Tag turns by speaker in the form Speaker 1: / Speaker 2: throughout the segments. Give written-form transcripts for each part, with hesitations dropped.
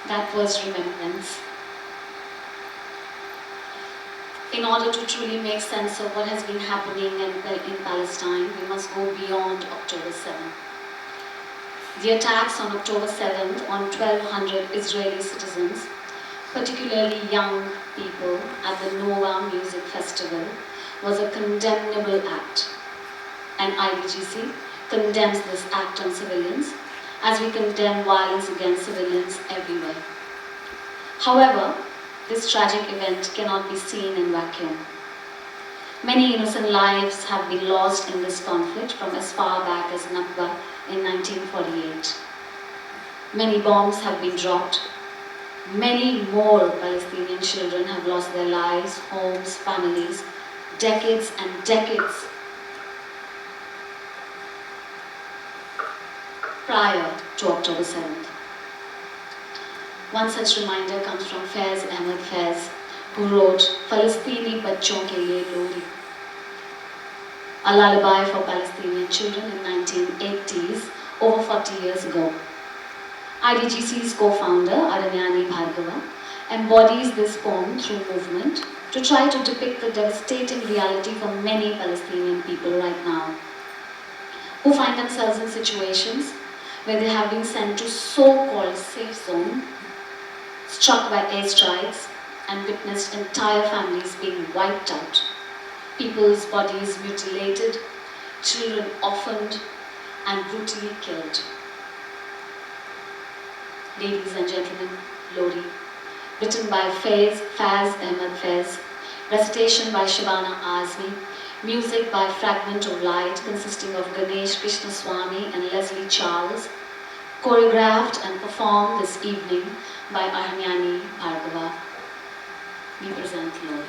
Speaker 1: That was remembrance. In order to truly make sense of what has been happening in Palestine, we must go beyond October 7th. The attacks on October 7th on 1,200 Israeli citizens, particularly young people, at the Nova Music Festival was a condemnable act. And IDGC condemns this act on civilians, as we condemn violence against civilians everywhere. However, this tragic event cannot be seen in vacuum. Many innocent lives have been lost in this conflict from as far back as Nakba in 1948. Many bombs have been dropped. Many more Palestinian children have lost their lives, homes, families, decades and decades prior to October 7th. One such reminder comes from Faiz Ahmed Faiz, who wrote Falastini Bachon Ke Liye Lori, a lullaby for Palestinian children in 1980s, over 40 years ago. IDGC's co-founder, Aranyani Bhargava, embodies this poem through movement to try to depict the devastating reality for many Palestinian people right now, who find themselves in situations where they have been sent to so-called safe zone, struck by airstrikes, and witnessed entire families being wiped out, people's bodies mutilated, children orphaned, and brutally killed. Ladies and gentlemen, Lori, written by Faiz Ahmed Faiz, recitation by Shabana Azmi, music by Fragment of Light consisting of Ganesh Krishnaswamy and Leslie Charles, choreographed and performed this evening by Aranyani Bhargava. We present Lori.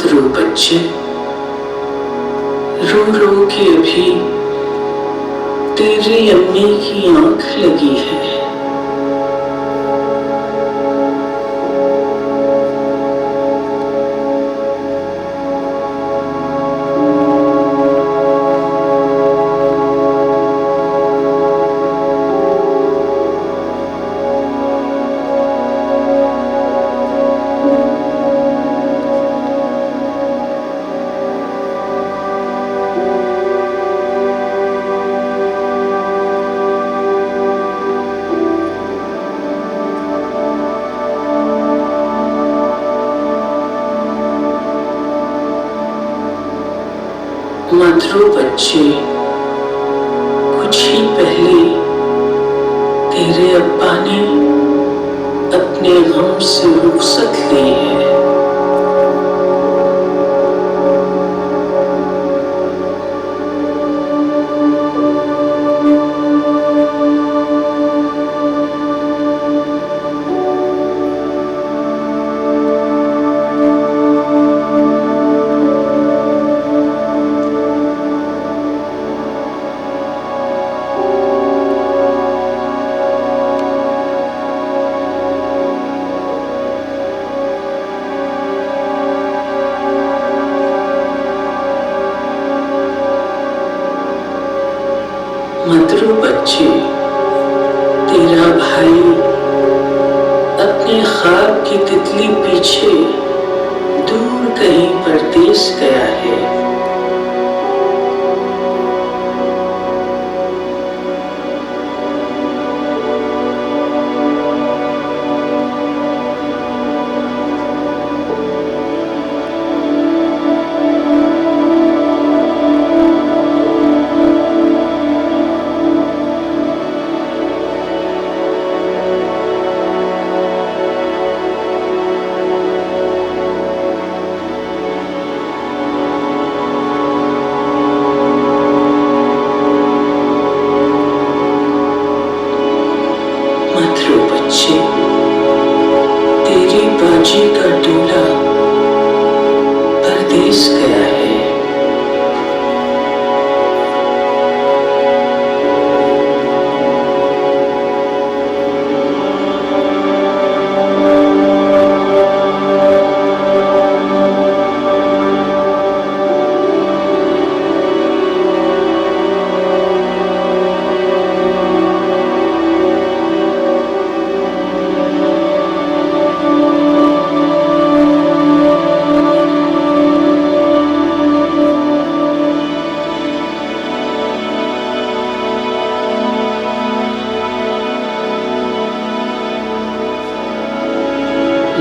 Speaker 2: मत रो बच्चे, रो रो के अभी तेरी अम्मी की आंख लगी है। मत रो बच्चे, कुछ ही पहले तेरे अब्बा ने अपने गम से रुखसत ली है। मत रो बच्चे, तेरा भाई अपने ख्वाब की तितली पीछे दूर कहीं परदेस गया है। तेरी बाजी का दूल्हा परदेस गया है।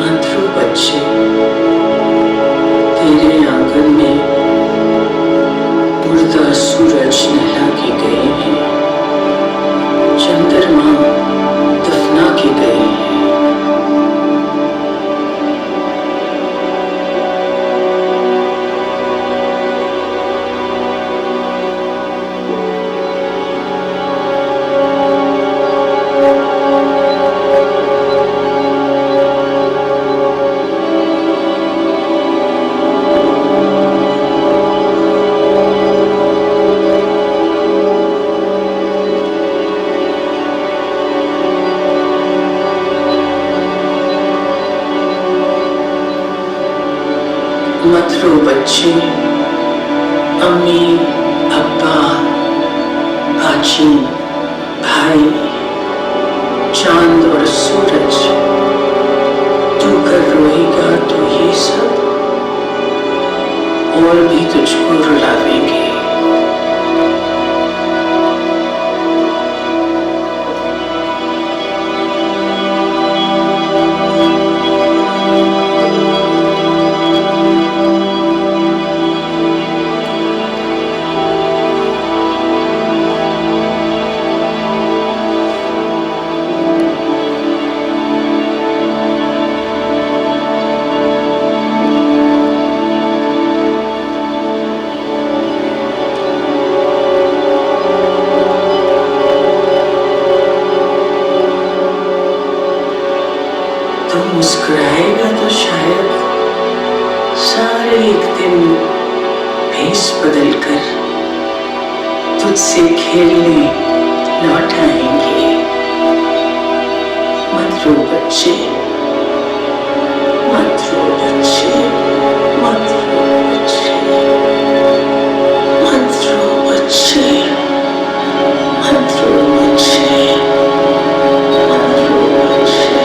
Speaker 2: मत रो बच्चे, तेरे आंगन में मुर्दा सूरज नहला के गए हैं, चंद्रमा दफना के गए हैं। मत रो बच्चे, अम्मी, अब्बा, बाजी, भाई, चांद और सूरज, तू कर रोएगा तो ये सब और भी तुझको रुलावेंगे। दिन भेष बदलकर तुझसे खेलने लौट आएंगे। मत रो बच्चे, मत रो बच्चे, मत रो बच्चे, मत रो बच्चे, मत रो बच्चे, मत रो बच्चे।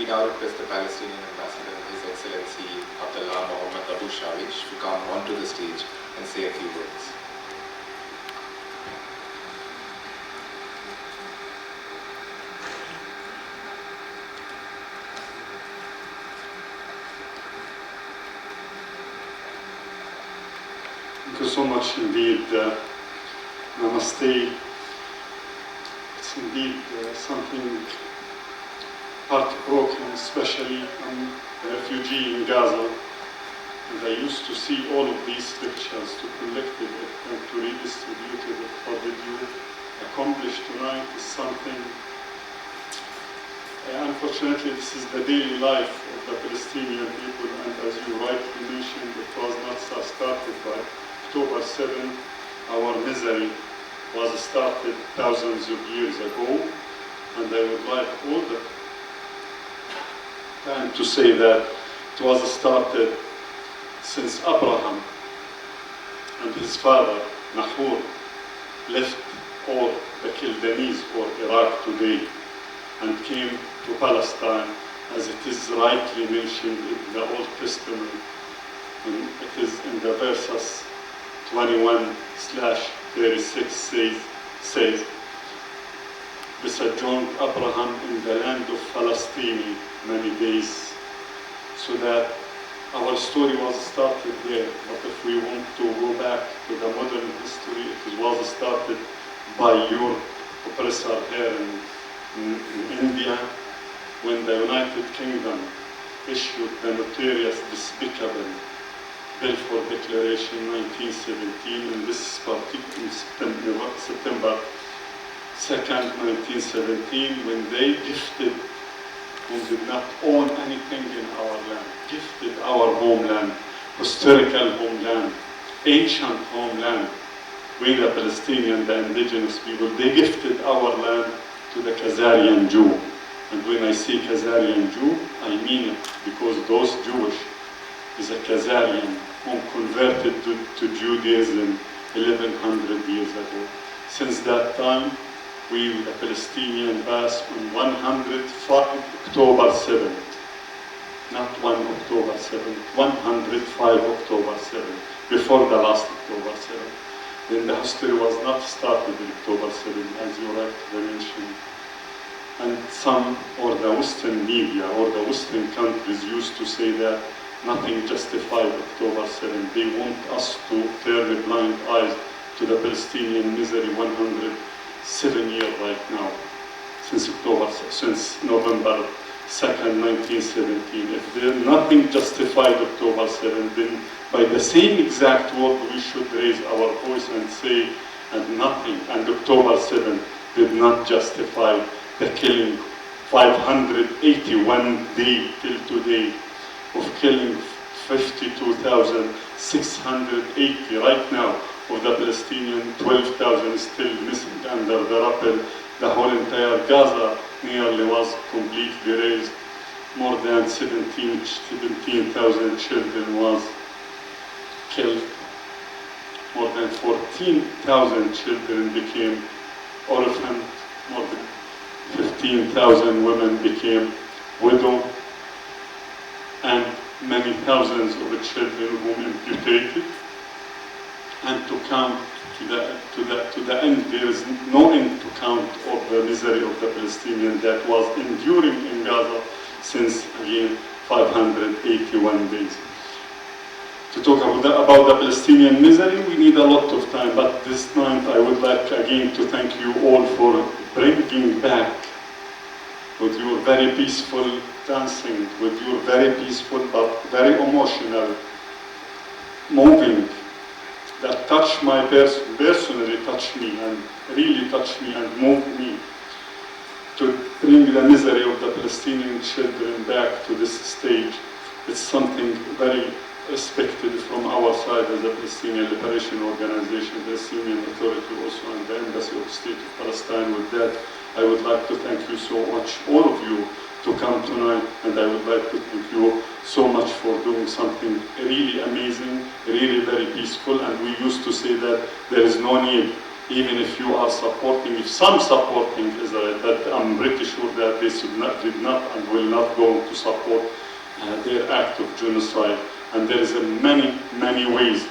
Speaker 3: we now request the Palestinian ambassador, His Excellency Abdullah Mohammed Abu Shawish, to come onto the stage and say a few words.
Speaker 4: Thank you so much indeed. Namaste. It's indeed something heartbroken, especially I'm a refugee in Gaza. And I used to see all of these pictures, to collect it and to redistribute it. What did you accomplish tonight is something. Unfortunately, this is the daily life of the Palestinian people, and as you rightly mentioned, it was not started by October 7. Our misery was started thousands of years ago, and I would like all the time to say that it was started since Abraham and his father Nahor left all the Chaldeans or Iraq today and came to Palestine, as it is rightly mentioned in the Old Testament, and it is in the verses 21/36 says, "We sojourned Abraham in the land of Palestine many days," so that our story was started there. But if we want to go back to the modern history, it was started by your oppressor here in India, when the United Kingdom issued the notorious despicable Balfour Declaration 1917, and this is particularly September 2nd, 1917, when they gifted, who did not own anything in our land, gifted our homeland, historical homeland, ancient homeland. We, the Palestinian, the indigenous people, they gifted our land to the Khazarian Jew. And when I say Khazarian Jew, I mean it, because those Jewish is a Khazarian who converted to Judaism 1100 years ago. Since that time, we, the Palestinian, passed on 105 October 7, not 1 October 7, 105 October 7, before the last October 7. Then the history was not started in October 7, as you rightly mentioned. And some, or the Western media, or the Western countries used to say that nothing justified October 7. They want us to turn a blind eye to the Palestinian misery 107 years right now, since November 2nd, 1917. If there nothing justified October 7, then by the same exact word we should raise our voice and say, and nothing, and October 7 did not justify the killing 581 days till today of killing 52,680 right now of the Palestinian, 12,000 still missing under the rubble. The whole entire Gaza nearly was completely razed. More than 17,000 children was killed. More than 14,000 children became orphaned. More than 15,000 women became widow, and many thousands of children whom amputated. And to count to the end, there is no end to count of the misery of the Palestinian that was enduring in Gaza since, again, 581 days. To talk about the Palestinian misery, we need a lot of time, but this night I would like again to thank you all for bringing back, with your very peaceful dancing, with your very peaceful but very emotional, moving, that touched my personally touched me and really touched me and moved me to bring the misery of the Palestinian children back to this stage. It's something very respected from our side as a Palestinian Liberation Organization, the Palestinian Authority also, and the Embassy of the State of Palestine. With that, I would like to thank you so much, all of you, to come tonight, and I would like to thank you so much for doing something really amazing, really very peaceful. And we used to say that there is no need even if you are supporting, if some supporting Israel, that I'm pretty sure that they did not and will not go to support their act of genocide. And there is many ways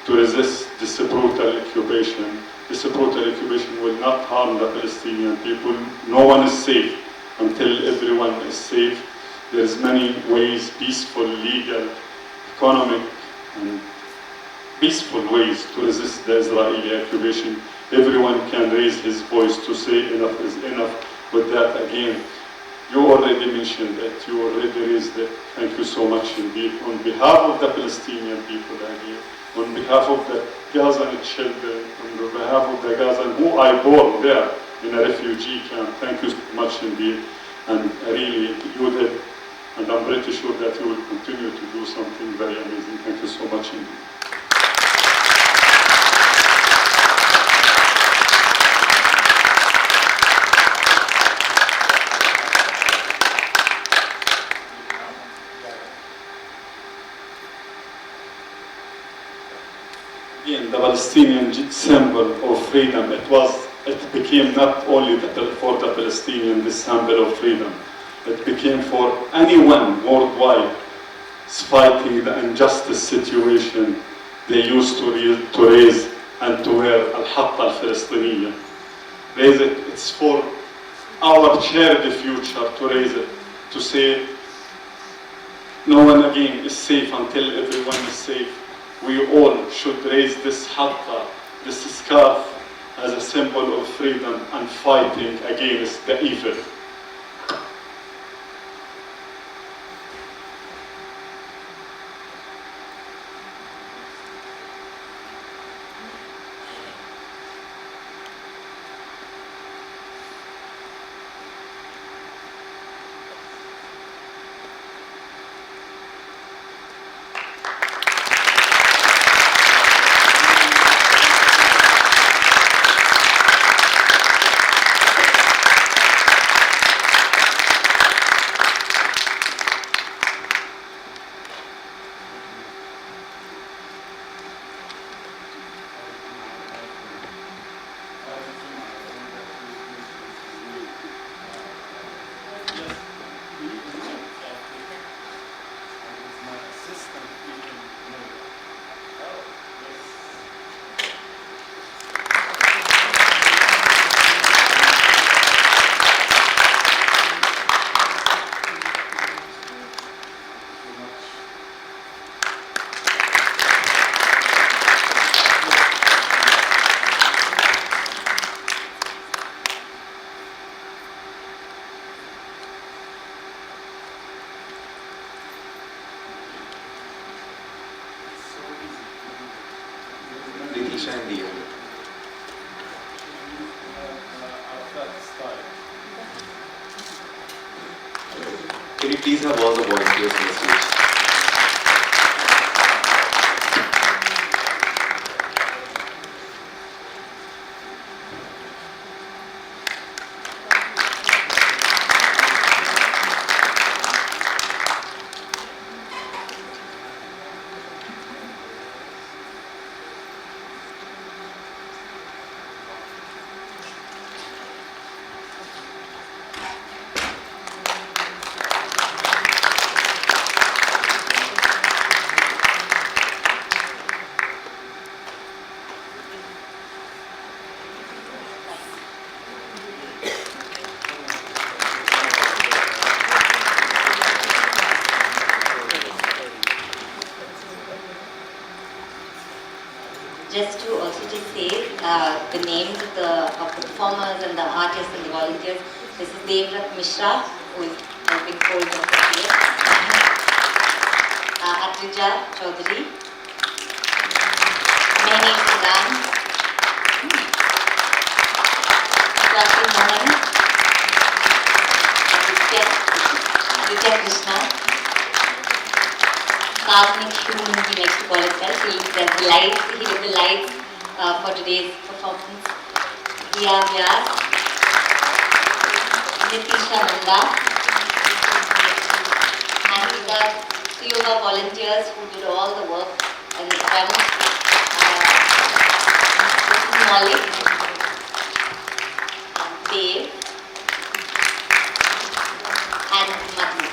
Speaker 4: to resist this brutal occupation. This brutal occupation will not harm the Palestinian people. No one is safe until everyone is safe. There's many ways, peaceful, legal, economic, and peaceful ways to resist the Israeli occupation. Everyone can raise his voice to say enough is enough. With that, again, you already mentioned it, you already raised it. Thank you so much indeed. On behalf of the Palestinian people again, on behalf of the Gazan children, on behalf of the Gazan who I bore there in a refugee camp, thank you so much indeed. And really, you did, and I'm pretty sure that you will continue to do something very amazing. Thank you so much indeed. Again, the Palestinian symbol of freedom, it became not only for the Palestinian, this symbol of freedom. It became for anyone worldwide fighting the injustice situation they used to raise and to wear al-Hatta al-Palestiniya. Raise it, it's for our shared future to raise it, to say no one again is safe until everyone is safe. We all should raise this hatta, this scarf, as a symbol of freedom and fighting against the evil.
Speaker 3: And the other. Can you please have all the volunteers on the stage?
Speaker 5: Just to also just say the names of the performers and the artists and the volunteers. This is Devrat Mishra, who has been called Dr. P. Atrija Chaudhary, Mehni Sudan, Lakshmanan, Aditya Krishnan, cosmic human he likes to call himself. He did the lights for today's performance. Dia Vyas, Nitisha Nanda, and we got three of our volunteers who did all the work in the front. This is Molly. Dave, and Madhu.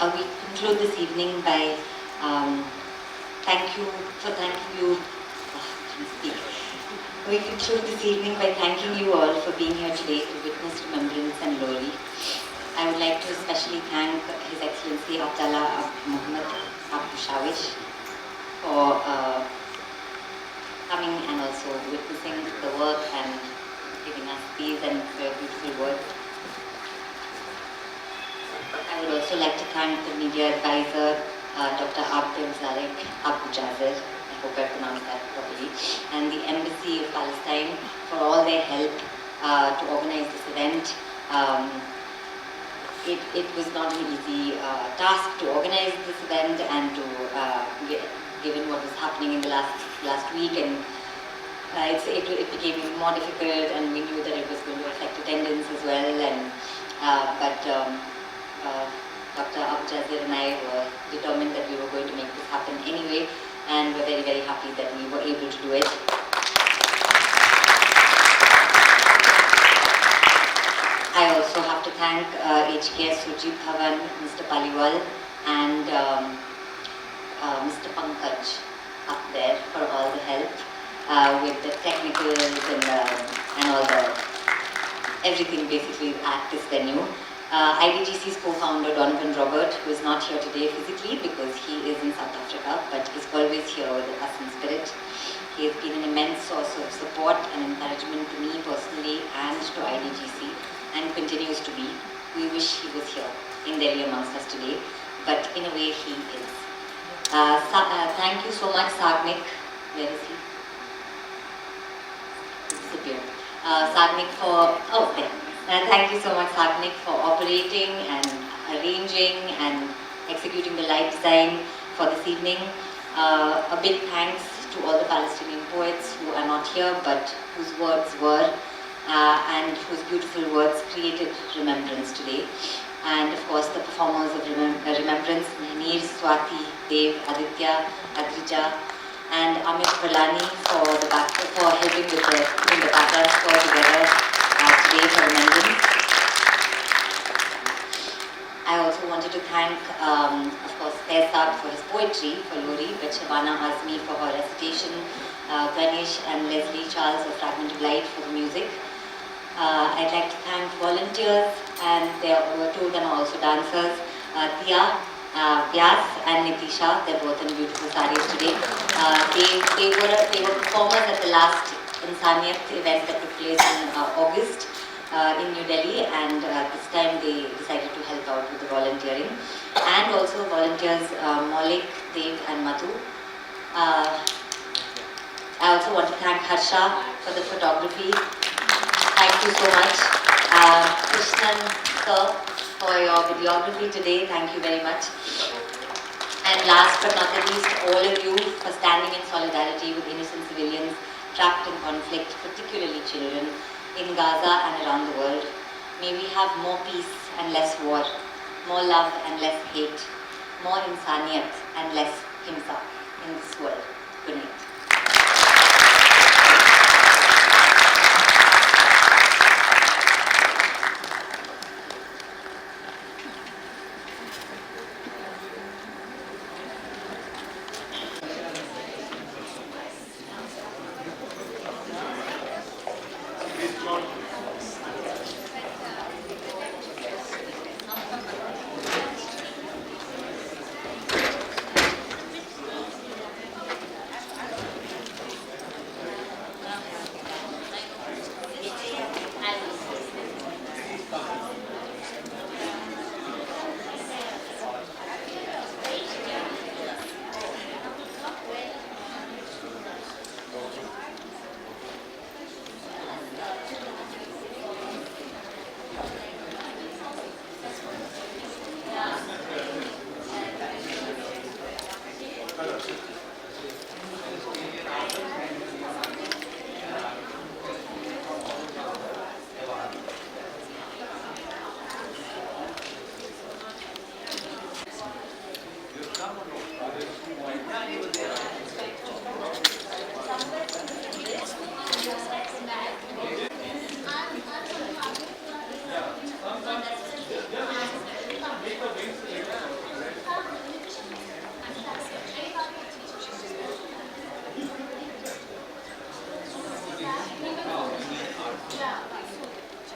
Speaker 5: We conclude this evening by thanking you. We conclude this evening by thanking you all for being here today to witness remembrance and glory. I would like to especially thank His Excellency Abdallah Muhammad Abu Shawish for coming and also witnessing the work and giving us these and beautiful words. I would also like to thank the media advisor, Dr. Abdul Zarek Abu Jazir, I hope I pronounced that properly, and the Embassy of Palestine for all their help to organize this event. It was not an easy task to organize this event and to, given what was happening in the last week, and it became even more difficult, and we knew that it was going to affect attendance as well, and Dr. Abu Jazir and I were determined that we were going to make this happen anyway, and we're very, very happy that we were able to do it. I also have to thank HKS Sujit Bhavan, Mr. Paliwal, and Mr. Pankaj up there for all the help with the technicals and all the everything basically at this venue. IDGC's co-founder Donovan Robert, who is not here today physically because he is in South Africa, but is always here with us in spirit. He has been an immense source of support and encouragement to me personally and to IDGC, and continues to be. We wish he was here in Delhi amongst us today, but in a way he is. Thank you so much, Sagnik. Where is he? Disappeared. Sagnik for, oh, there. Thank you so much, Sagnik, for operating and arranging and executing the light design for this evening. A big thanks to all the Palestinian poets who are not here, but whose words were and whose beautiful words created remembrance today. And of course, the performers of remembrance, Neer, Swati, Dev, Aditya, Adrija, and Amit Balani for helping with putting the background score together today for remembrance. I also wanted to thank, of course, Faisal for his poetry for Lori, but Shabana Azmi for her recitation, Ganesh and Leslie Charles of Fragment of Light for the music. I'd like to thank volunteers, and there were two of them are also dancers, Tia, Vyas and Nitisha. They're both in beautiful sarees today. They were performers at the last Insaniyat event that took place in August in New Delhi, and this time they decided to help out with the volunteering. And also volunteers Maulik, Dev and Madhu. I also want to thank Harsha for the photography. Thank you so much. Krishnan sir, for your videography today. Thank you very much. And last but not the least, all of you for standing in solidarity with innocent civilians trapped in conflict, particularly children, in Gaza and around the world. May we have more peace and less war, more love and less hate, more insaniyat and less himsa in this world. Good night.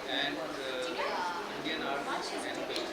Speaker 6: and Indian art and